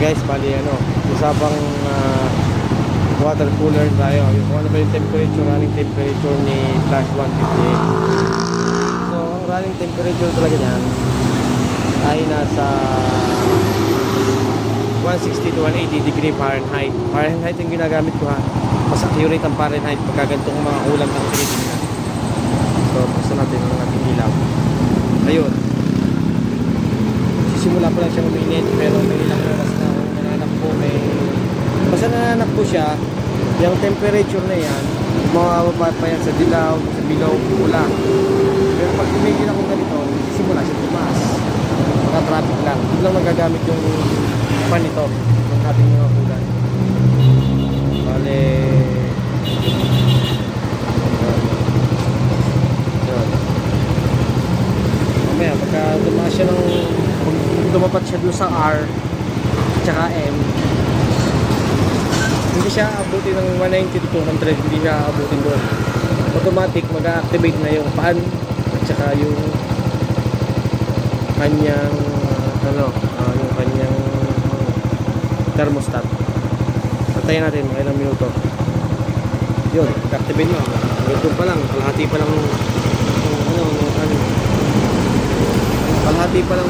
guys, bali ano, usapang water cooler tayo. Yung ano ba yung temperature, running temperature ni Flash 158. So ang running temperature talaga niyan ay nasa 160 to 180 degree Fahrenheit. Fahrenheit yung ginagamit ko ha. Mas accurate ang Fahrenheit pagka ganitong mga ulam ng Pilipinas. So basta natin ang ating ilaw. Ayun, simula pa lang siyang uminit, pero may ilang oras na nananap po, basta nananap po siya, yung temperature na yan, mawawaba pa yan sa dilaw, sa bilaw, pula. Pero pag tumigil ako ganito, simula siya tumaas. Mga traffic lang. Hindi lang magagamit yung pan ito ng ating mga ulan. Bale, mamaya pagka tumaas siya ng dumapat siya doon sa R tsaka M, hindi siya abutin ng 190 to 200, hindi siya abutin doon. Automatic mag-activate na yung fan at saka yung kanyang yung kanyang thermostat. Patayin natin mga ilang minuto. Yun, mag-activate na. Doon pa lang, kalahati pa lang kalahati pa lang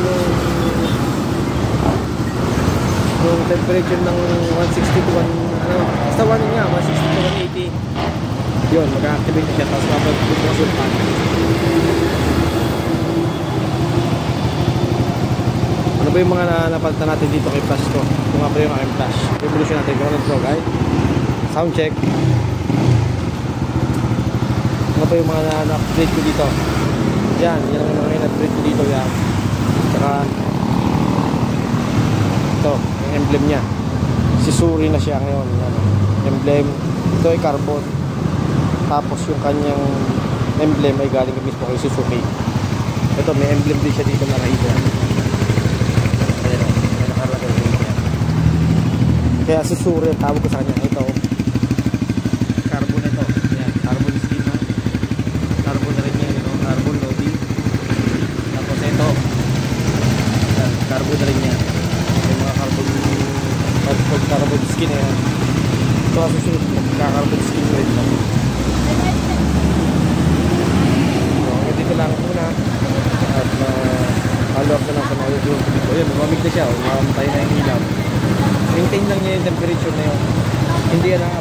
yung temperature ng 160 to 1 basta 1 nga, 160 to 180. Yun, mag-activate na siya, tapos mapag-bukas yung pan. Ano ba yung mga napalitan natin dito kay Flash ko? Ito nga ba yung aking Flash revolution natin kung ano ito guys, sound check. Ano ba yung mga na-upgrade ko dito? Yan yung mga in-upgrade ko dito yan. Saka ito, yung emblem nya, sisuri na siya ngayon. Emblem, ito ay carbon, tapos yung kanyang emblem ay galing mismo kay Suzuki. Ito may emblem din siya dito na Raider. Ayan o, may nakalagay din siya. Kaya sisuri ang tawag ko sa kanya. Ito carbon, ito yan, carbon skin, no? Carbon na rin yan, no? Carbon lobby. Tapos ito yan, carbon na rin yan. Yung mga carbon skin na yan. Ito ang susunod, magka-carbon skin rin ito. So dito lang muna at follow-up na lang sa mga video dito. Yun, lumamig na siya, mamatay na yung ilaw. Maintain lang niya yung temperature na yun, hindi yan ang